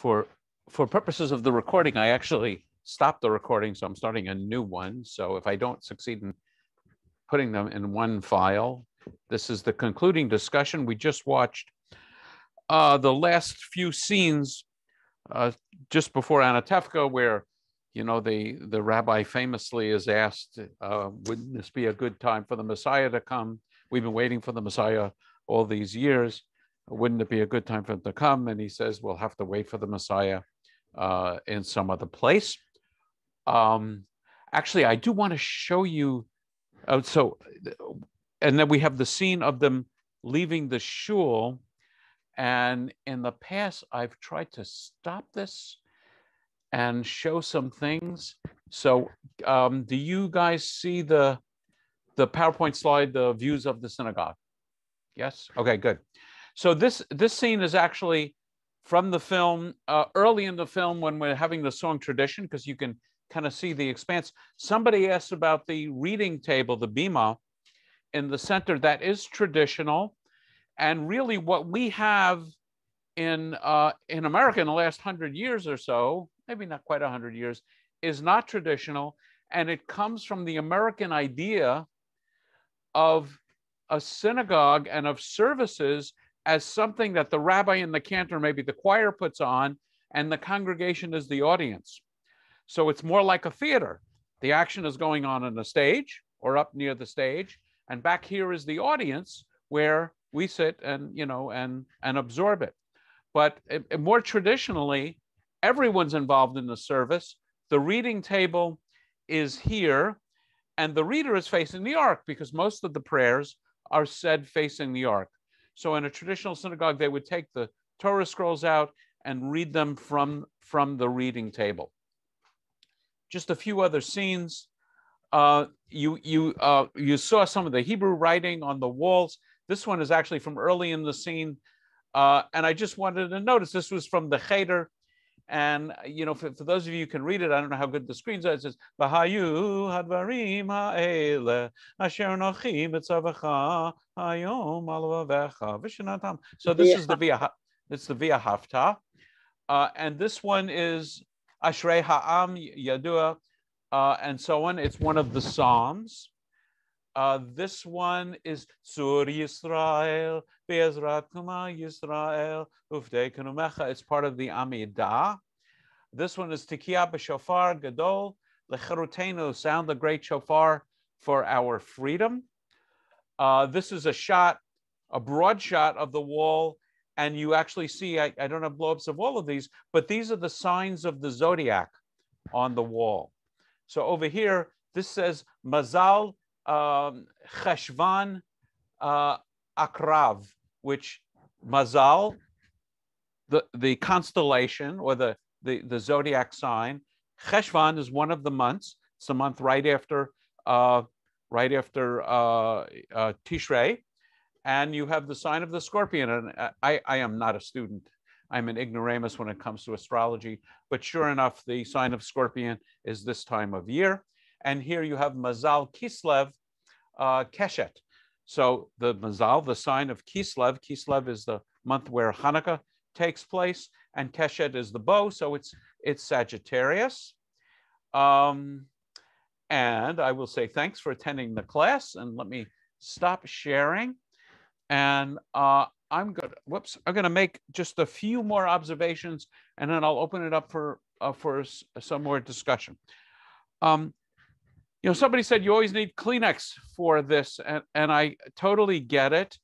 for purposes of the recording, I actually stopped the recording, so I'm starting a new one. So if I don't succeed in putting them in one file, this is the concluding discussion. We just watched the last few scenes just before Anatevka, where the rabbi famously is asked, wouldn't this be a good time for the Messiah to come? We've been waiting for the Messiah all these years. Wouldn't it be a good time for him to come? And he says, we'll have to wait for the Messiah in some other place. Actually, I do want to show you. And then we have the scene of them leaving the shul. And in the past, I've tried to stop this and show some things. So do you guys see the PowerPoint slide, the views of the synagogue? Yes? Okay, good. So this scene is actually from the film, early in the film when we're having the song tradition, because you can kind of see the expanse. Somebody asked about the reading table, the bima, in the center. That is traditional. And really what we have in America in the last 100 years or so, maybe not quite 100 years, is not traditional. And it comes from the American idea of a synagogue and of services as something that the rabbi and the cantor, maybe the choir, puts on, and the congregation is the audience. So it's more like a theater. The action is going on the stage or up near the stage, and back here is the audience where we sit and absorb it. But more traditionally, everyone's involved in the service. The reading table is here, and the reader is facing the ark because most of the prayers are said facing the ark. So in a traditional synagogue, they would take the Torah scrolls out and read them from the reading table. Just a few other scenes. You saw some of the Hebrew writing on the walls. This one is actually from early in the scene. And I just wanted to notice this was from the Cheder. And, for those of you who can read it, I don't know how good the screens are. It says, V'hayu hadvarim ha'ele asher nochi mitzavacha hayom al vavecha v'shanatam. So this is the Via Hafta. And this one is Ashrei Ha'am Yadua, and so on. It's one of the Psalms. This one is Sur Yisrael, Be'ezrat Kuma Yisrael, Ufdei Kanumecha. It's part of the Amidah. This one is Tikia B'Shofar Gadol, Lecherutenu, sound the great shofar for our freedom. This is a broad shot of the wall, and you actually see, I don't have blow-ups of all of these, but these are the signs of the zodiac on the wall. So over here, this says Mazal Cheshvan Akrav, which Mazal, the constellation or the zodiac sign. Cheshvan is one of the months. It's the month right after Tishrei, and you have the sign of the scorpion. And I am not a student. I'm an ignoramus when it comes to astrology, but sure enough, the sign of scorpion is this time of year. And here you have Mazal Kislev Keshet. So the Mazal, the sign of Kislev. Kislev is the month where Hanukkah takes place, and Keshet is the bow, so it's Sagittarius. And I will say thanks for attending the class, and let me stop sharing. And I'm going to make just a few more observations, and then I'll open it up for some more discussion. Somebody said you always need Kleenex for this, and I totally get it.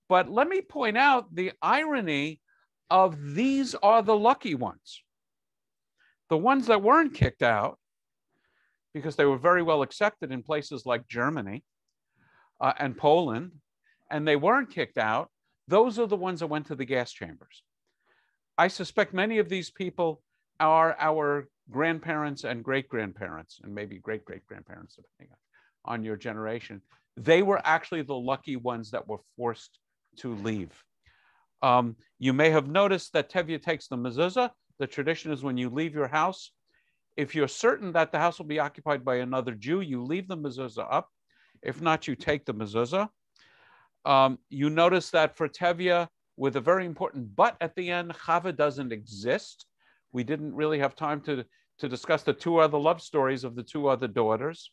But let me point out the irony of these are the lucky ones. The ones that weren't kicked out, because they were very well accepted in places like Germany and Poland, and they weren't kicked out, those are the ones that went to the gas chambers. I suspect many of these people are our grandparents and great-grandparents, and maybe great-great-grandparents, depending on your generation. They were actually the lucky ones that were forced to leave. You may have noticed that Tevye takes the mezuzah. The tradition is when you leave your house, if you're certain that the house will be occupied by another Jew, you leave the mezuzah up. If not, you take the mezuzah. You notice that for Tevye, with a very important but at the end, Chava doesn't exist. We didn't really have time to discuss the two other love stories of the two other daughters.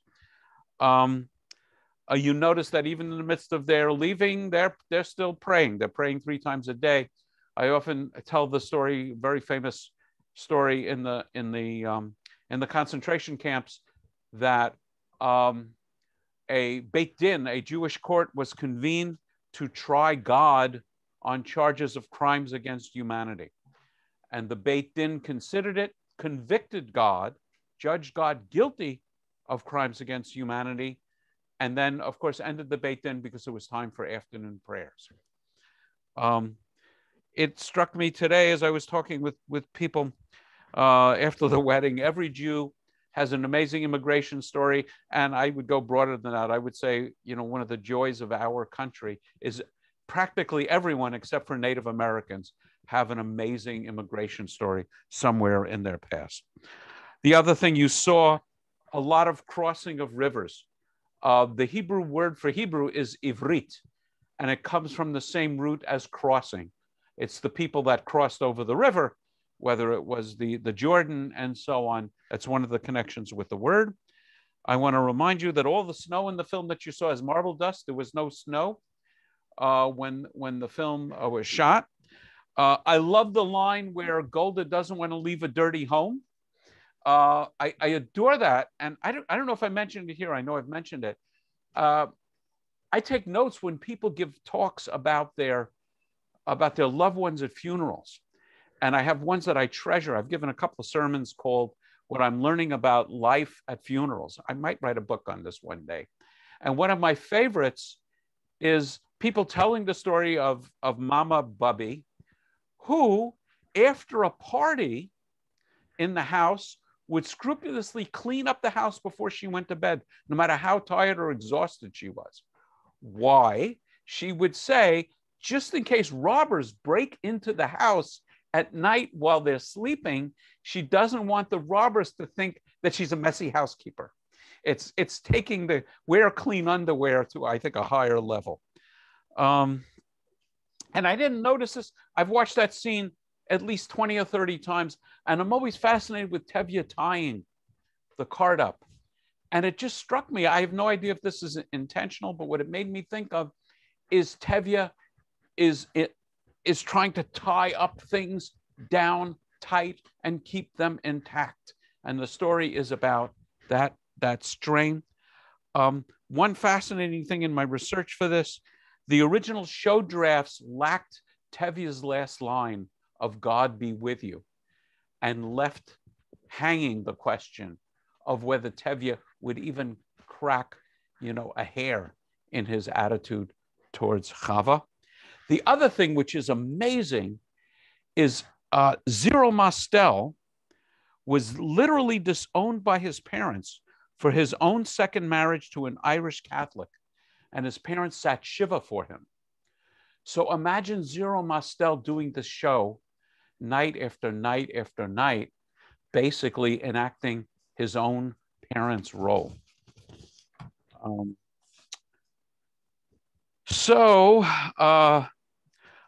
You notice that even in the midst of their leaving, they're still praying. They're praying 3 times a day. I often tell the story, very famous story in the concentration camps, that a Beit Din, a Jewish court, was convened to try God on charges of crimes against humanity. And the Beit Din considered it, convicted God, judged God guilty of crimes against humanity, and then, of course, ended the Beit Din because it was time for afternoon prayers. It struck me today as I was talking with people after the wedding, every Jew has an amazing immigration story. And I would go broader than that. I would say, one of the joys of our country is practically everyone except for Native Americans have an amazing immigration story somewhere in their past. The other thing, you saw a lot of crossing of rivers. The Hebrew word for Hebrew is ivrit, and it comes from the same root as crossing. It's the people that crossed over the river, whether it was the Jordan and so on. That's one of the connections with the word. I want to remind you that all the snow in the film that you saw is marble dust. There was no snow when the film was shot. I love the line where Golda doesn't want to leave a dirty home. I adore that. And I don't know if I mentioned it here. I know I've mentioned it. I take notes when people give talks about their loved ones at funerals. And I have ones that I treasure. I've given a couple of sermons called What I'm Learning About Life at Funerals. I might write a book on this one day. And one of my favorites is people telling the story of Mama Bubby, who, after a party in the house, would scrupulously clean up the house before she went to bed, no matter how tired or exhausted she was. Why? She would say, just in case robbers break into the house at night while they're sleeping, she doesn't want the robbers to think that she's a messy housekeeper. It's taking the wear clean underwear to, I think, a higher level. And I didn't notice this. I've watched that scene at least 20 or 30 times, and I'm always fascinated with Tevye tying the card up. And it just struck me, I have no idea if this is intentional, but what it made me think of is Tevye is trying to tie up things down tight and keep them intact. And the story is about that strain. One fascinating thing in my research for this, the original show drafts lacked Tevye's last line of God be with you, and left hanging the question of whether Tevye would even crack, a hair in his attitude towards Chava. The other thing which is amazing is Zero Mostel was literally disowned by his parents for his own second marriage to an Irish Catholic, and his parents sat Shiva for him. So imagine Zero Mostel doing this show night after night after night, basically enacting his own parents' role.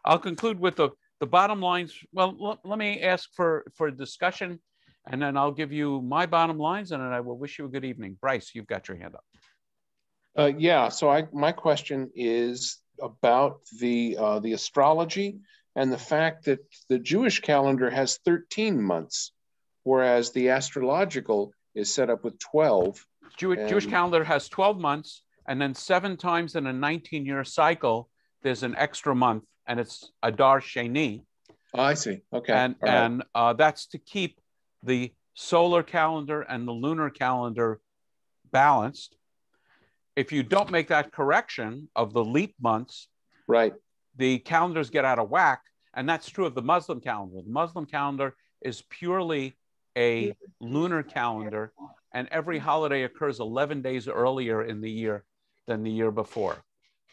I'll conclude with the bottom lines. Well, let me ask for a discussion, and then I'll give you my bottom lines, and then I will wish you a good evening. Bryce, you've got your hand up. Yeah, so my question is about the astrology and the fact that the Jewish calendar has 13 months, whereas the astrological is set up with 12. Jewish calendar has 12 months, and then 7 times in a 19-year cycle, there's an extra month, and it's Adar Sheni. Oh, I see. Okay. And that's to keep the solar calendar and the lunar calendar balanced. If you don't make that correction of the leap months, right, the calendars get out of whack. And that's true of the Muslim calendar. The Muslim calendar is purely a lunar calendar, and every holiday occurs 11 days earlier in the year than the year before.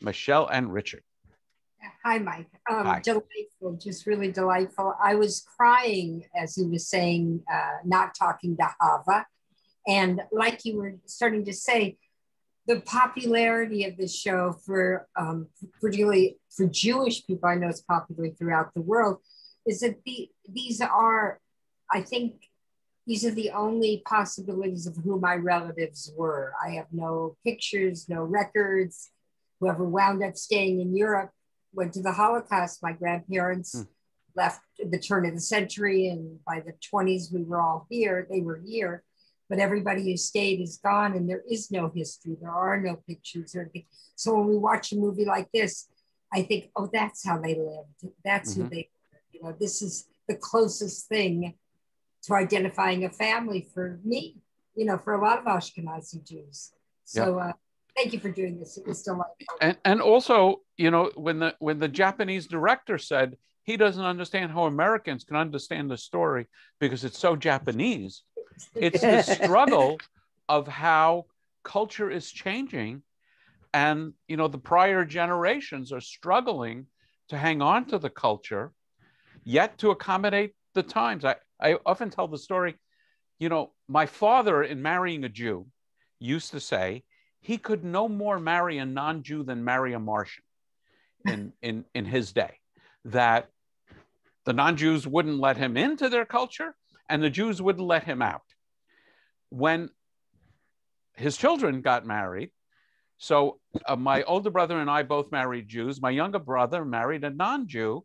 Michelle and Richard. Hi, Mike. Hi. Delightful, just really delightful. I was crying as he was saying, not talking to Hava. And like you were starting to say, the popularity of the show particularly for Jewish people, I know it's popular throughout the world, is that these are I think these are the only possibilities of who my relatives were. I have no pictures, no records. Whoever wound up staying in Europe went to the Holocaust. My grandparents left at the turn of the century, and by the 20s, we were all here. They were here. But everybody who stayed is gone, and there is no history. There are no pictures or anything. So when we watch a movie like this, I think, oh, that's how they lived. That's who they were. You know, this is the closest thing to identifying a family for me, you know, for a lot of Ashkenazi Jews. So thank you for doing this. It was delightful. And also, you know, when the Japanese director said he doesn't understand how Americans can understand the story because it's so Japanese, it's the struggle of how culture is changing. And, you know, the prior generations are struggling to hang on to the culture, yet to accommodate the times. I often tell the story, you know, my father, in marrying a Jew, used to say he could no more marry a non-Jew than marry a Martian in his day, that the non-Jews wouldn't let him into their culture and the Jews wouldn't let him out. When his children got married, so my older brother and I both married Jews. My younger brother married a non-Jew,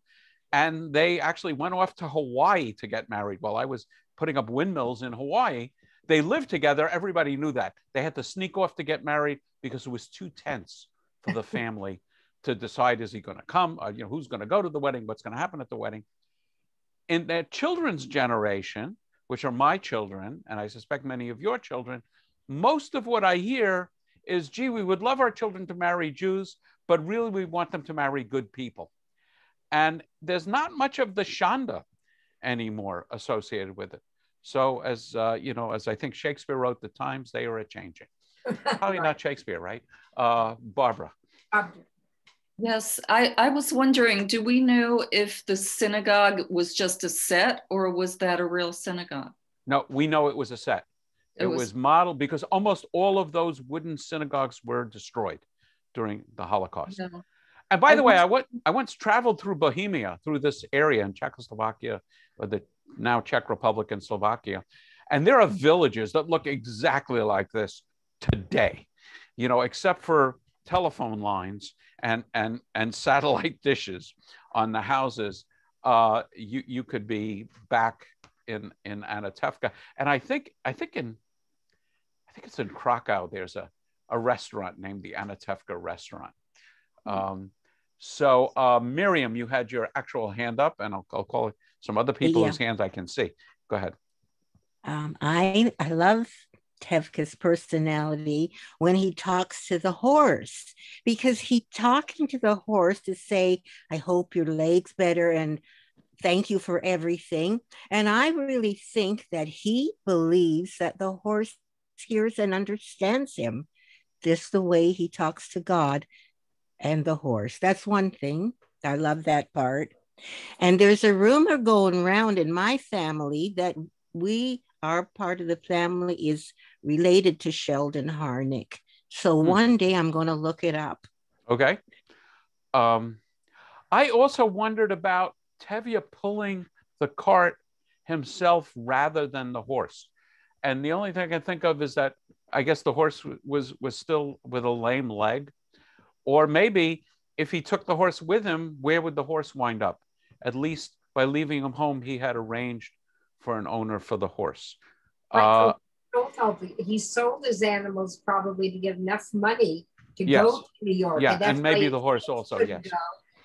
and they actually went off to Hawaii to get married while I was putting up windmills in Hawaii. They lived together. Everybody knew that. They had to sneak off to get married because it was too tense for the family to decide, is he going to come? You know, who's going to go to the wedding? What's going to happen at the wedding? In their children's generation, which are my children, and I suspect many of your children, most of what I hear is, gee, we would love our children to marry Jews, but really we want them to marry good people. And there's not much of the Shanda anymore associated with it. So as you know, as I think Shakespeare wrote, the times they are a-changing. Probably not Shakespeare, right? Barbara. Yes, I was wondering, do we know if the synagogue was just a set or was that a real synagogue? No, we know it was a set. It was modeled because almost all of those wooden synagogues were destroyed during the Holocaust. No. And by the way, I once traveled through Bohemia, through this area in Czechoslovakia, or the now Czech Republic and Slovakia. And there are villages that look exactly like this today, you know, except for telephone lines and satellite dishes on the houses. You could be back in Anatevka. And I think it's in Krakow. There's a restaurant named the Anatevka restaurant. So Miriam, you had your actual hand up, and I'll call some other people whose hands I can see. Go ahead. I love Tevka's personality when he talks to the horse, because he's talking to the horse to say, I hope your leg's better and thank you for everything. And I really think that he believes that the horse hears and understands him, just the way he talks to God and the horse. That's one thing. I love that part. And there's a rumor going around in my family that our part of the family is related to Sheldon Harnick. So one day I'm going to look it up. Okay. I also wondered about Tevye pulling the cart himself rather than the horse. And the only thing I can think of is that I guess the horse was still with a lame leg. Or maybe if he took the horse with him, where would the horse wind up? At least by leaving him home, he had arranged for an owner for the horse. He sold his animals probably to get enough money to go to New York. Yeah, and maybe the horse also, yes. Go.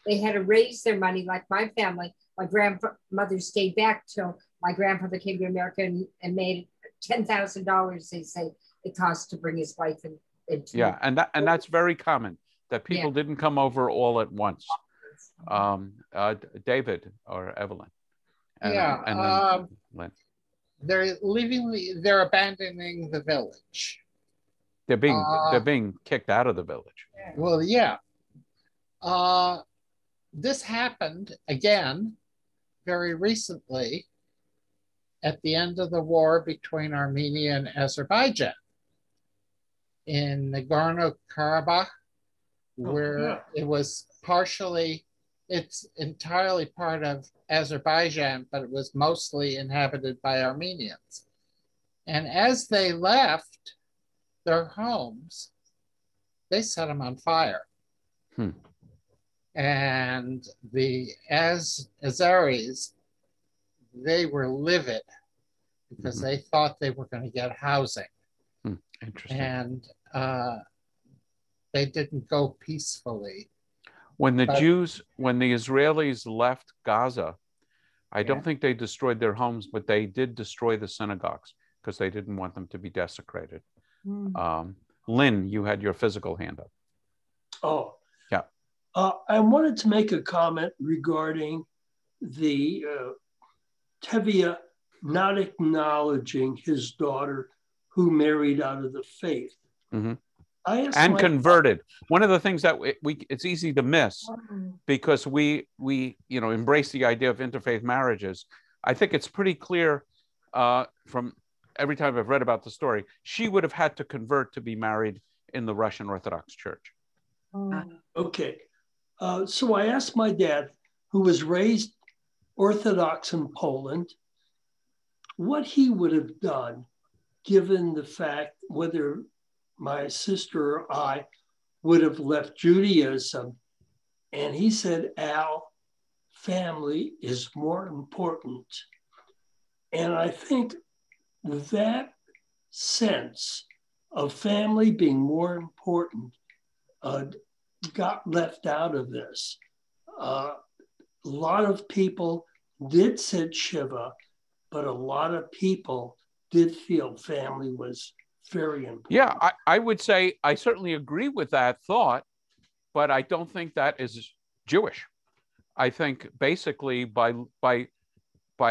They had to raise their money like my family. My grandmother stayed back till my grandfather came to America and made $10,000, they say, it cost to bring his wife into. Yeah, and that's very common, that people didn't come over all at once. David or Evelyn. And then Lynn. They're abandoning the village. They're being kicked out of the village. Well, yeah. This happened again very recently at the end of the war between Armenia and Azerbaijan in Nagorno-Karabakh, where it was partially it's entirely part of Azerbaijan, but it was mostly inhabited by Armenians. And as they left their homes, they set them on fire. And the Azeris, they were livid because they thought they were going to get housing. Interesting. And they didn't go peacefully. When the Israelis left Gaza, I don't think they destroyed their homes, but they did destroy the synagogues because they didn't want them to be desecrated. Lynn, you had your physical hand up. Oh. Yeah. I wanted to make a comment regarding the Tevye not acknowledging his daughter who married out of the faith. And converted. One of the things that it's easy to miss because we embrace the idea of interfaith marriages. I think it's pretty clear from every time I've read about the story, she would have had to convert to be married in the Russian Orthodox Church. Okay. So I asked my dad, who was raised Orthodox in Poland, what he would have done given the fact whether my sister or I would have left Judaism. And he said, Al, family is more important. And I think that sense of family being more important got left out of this. A lot of people did sit Shiva, but a lot of people did feel family was very important. Yeah, I would say I certainly agree with that thought, but I don't think that is Jewish. I think basically by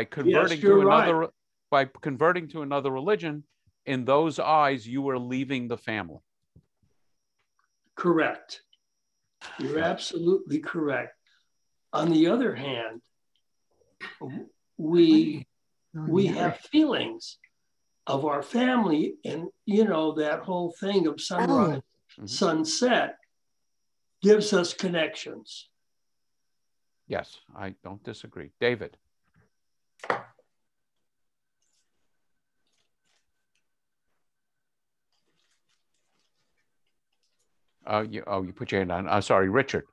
converting to another religion, in those eyes, you were leaving the family. Correct. You're absolutely correct. On the other hand, we have feelings of our family, and that whole thing of sunrise, sunset gives us connections. Yes, I don't disagree. David. You put your hand on. Sorry, Richard.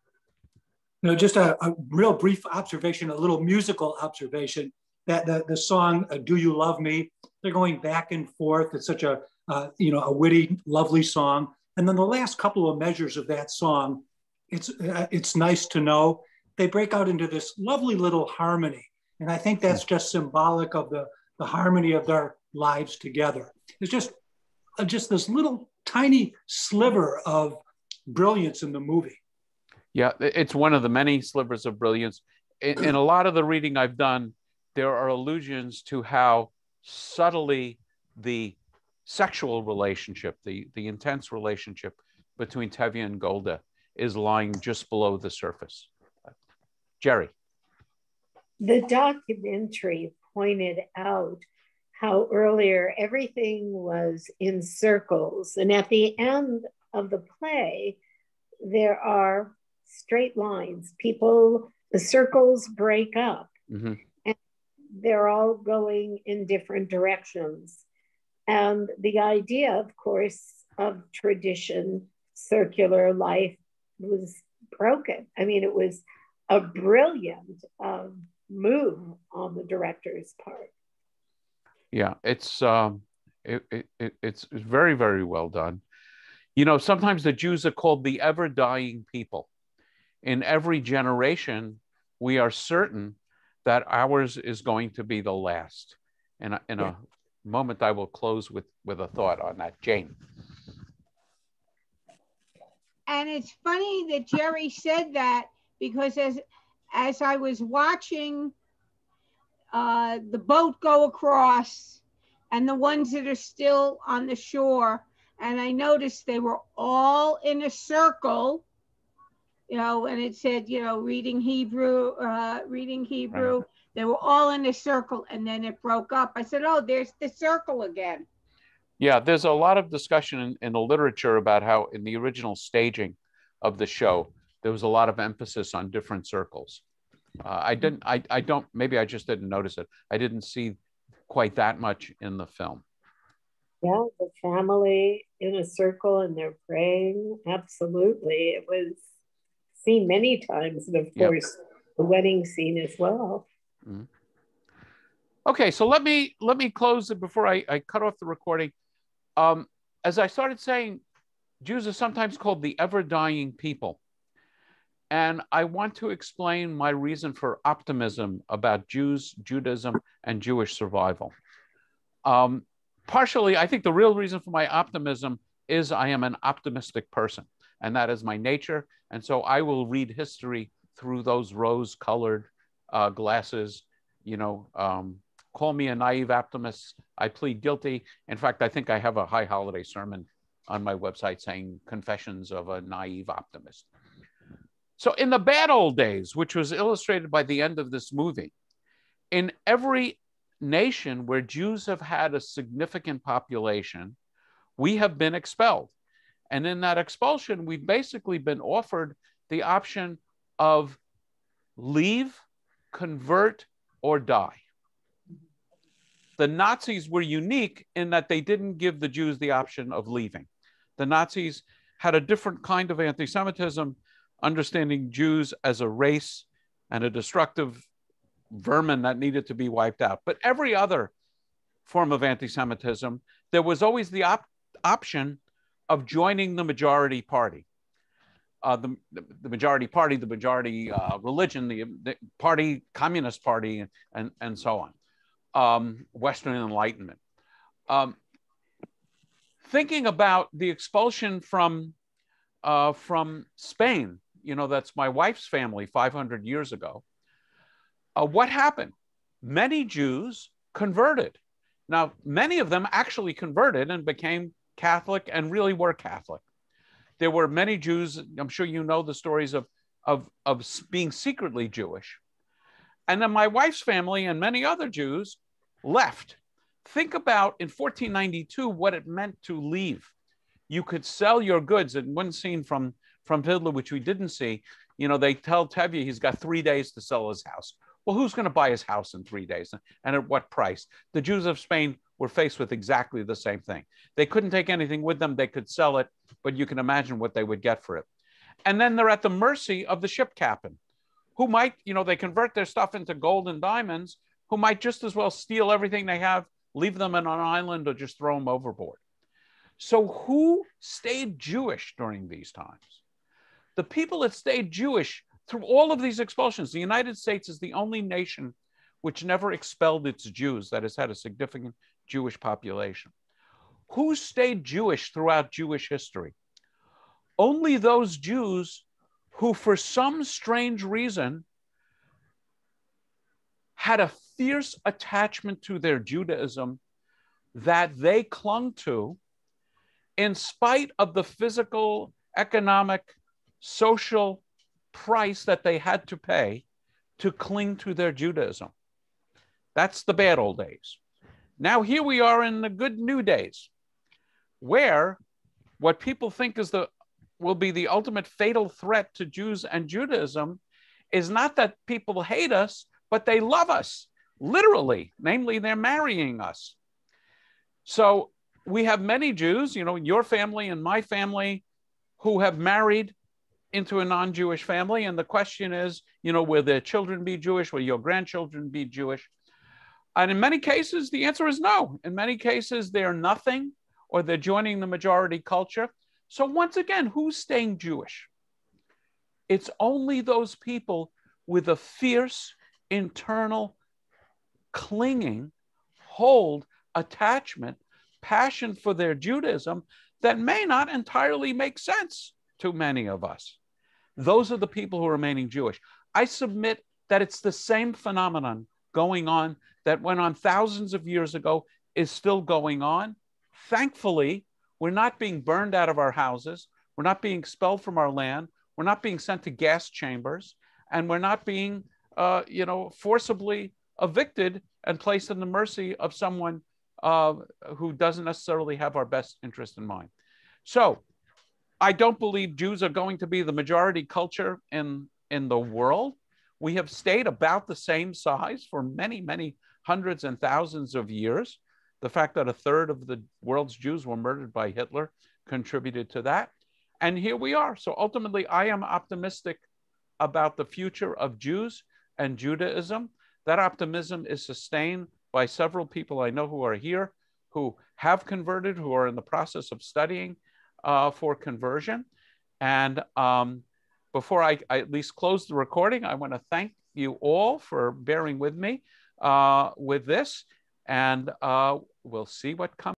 No, just a real brief observation, a little musical observation, that the song "Do You Love Me," they're going back and forth. It's such a witty, lovely song. And then the last couple of measures of that song, it's nice to know, they break out into this lovely little harmony. And I think that's just symbolic of the harmony of their lives together. It's just this little tiny sliver of brilliance in the movie. Yeah, it's one of the many slivers of brilliance. In a lot of the reading I've done, there are allusions to how subtly the sexual relationship, the intense relationship between Tevye and Golda is lying just below the surface. Jerry. The documentary pointed out how earlier everything was in circles. And at the end of the play, there are straight lines. The circles break up. And they're all going in different directions. And the idea, of course, of tradition, circular life was broken. I mean, it was a brilliant move on the director's part. Yeah, it's very, very well done. Sometimes the Jews are called the ever-dying people. In every generation, we are certain that ours is going to be the last. And in a moment, I will close with a thought on that. Jane. And it's funny that Jerry said that, because as I was watching the boat go across and the ones that are still on the shore, and I noticed they were all in a circle, and it said, reading Hebrew. Right. They were all in a circle, and then it broke up. I said, oh, there's the circle again. Yeah, there's a lot of discussion in the literature about how in the original staging of the show, there was a lot of emphasis on different circles. I don't, maybe I just didn't notice it. I didn't see quite that much in the film. Yeah, the family in a circle and they're praying. Absolutely. It was seen many times, and of course, the wedding scene as well. Mm-hmm. Okay, so let me close it before I cut off the recording. As I started saying, Jews are sometimes called the ever-dying people. And I want to explain my reason for optimism about Jews, Judaism, and Jewish survival. Partially, I think the real reason for my optimism is I am an optimistic person, and that is my nature. And so I will read history through those rose-colored glasses. You know, call me a naive optimist. I plead guilty. In fact, I think I have a high holiday sermon on my website saying Confessions of a Naive Optimist. So in the bad old days, which was illustrated by the end of this movie, in every nation where Jews have had a significant population, we have been expelled. And in that expulsion, we've basically been offered the option of leave, convert, or die. The Nazis were unique in that they didn't give the Jews the option of leaving. The Nazis had a different kind of anti-Semitism, understanding Jews as a race and a destructive vermin that needed to be wiped out. But every other form of anti-Semitism, there was always the option of joining the majority party. The majority party, the majority religion, the party, Communist Party, and so on. Western Enlightenment. Thinking about the expulsion from Spain, you know, that's my wife's family 500 years ago. What happened? Many Jews converted. Now, many of them actually converted and became Catholic and really were Catholic. There were many Jews, I'm sure you know the stories of being secretly Jewish. And then my wife's family and many other Jews left. Think about in 1492 what it meant to leave. You could sell your goods. In one scene from Fiddler, which we didn't see, you know, they tell Tevye he's got 3 days to sell his house. Well, who's going to buy his house in 3 days? And at what price? The Jews of Spain were faced with exactly the same thing. They couldn't take anything with them. They could sell it, but you can imagine what they would get for it. And then they're at the mercy of the ship captain, who might, you know, they convert their stuff into gold and diamonds, who might just as well steal everything they have, leave them on an island, or just throw them overboard. So who stayed Jewish during these times? The people that stayed Jewish through all of these expulsions. The United States is the only nation which never expelled its Jews, that has had a significant Jewish population. Who stayed Jewish throughout Jewish history? Only those Jews who, for some strange reason, had a fierce attachment to their Judaism that they clung to in spite of the physical, economic, social price that they had to pay to cling to their Judaism. That's the bad old days. Now here we are in the good new days, where what people think is will be the ultimate fatal threat to Jews and Judaism is not that people hate us, but they love us, literally. Namely, they're marrying us. So we have many Jews, you know, your family and my family, who have married into a non-Jewish family. And the question is, you know, will their children be Jewish? Will your grandchildren be Jewish? And in many cases, the answer is no. In many cases, they're nothing, or they're joining the majority culture. So once again, who's staying Jewish? It's only those people with a fierce internal clinging, hold, attachment, passion for their Judaism that may not entirely make sense to many of us. Those are the people who are remaining Jewish. I submit that it's the same phenomenon going on that went on thousands of years ago is still going on. Thankfully, we're not being burned out of our houses. We're not being expelled from our land. We're not being sent to gas chambers, and we're not being, forcibly evicted and placed in the mercy of someone who doesn't necessarily have our best interest in mind. So I don't believe Jews are going to be the majority culture in the world. We have stayed about the same size for many, many hundreds and thousands of years. The fact that a third of the world's Jews were murdered by Hitler contributed to that. And here we are. So ultimately, I am optimistic about the future of Jews and Judaism. That optimism is sustained by several people I know who are here, who have converted, who are in the process of studying for conversion. And before I at least close the recording, I want to thank you all for bearing with me with this. And we'll see what comes.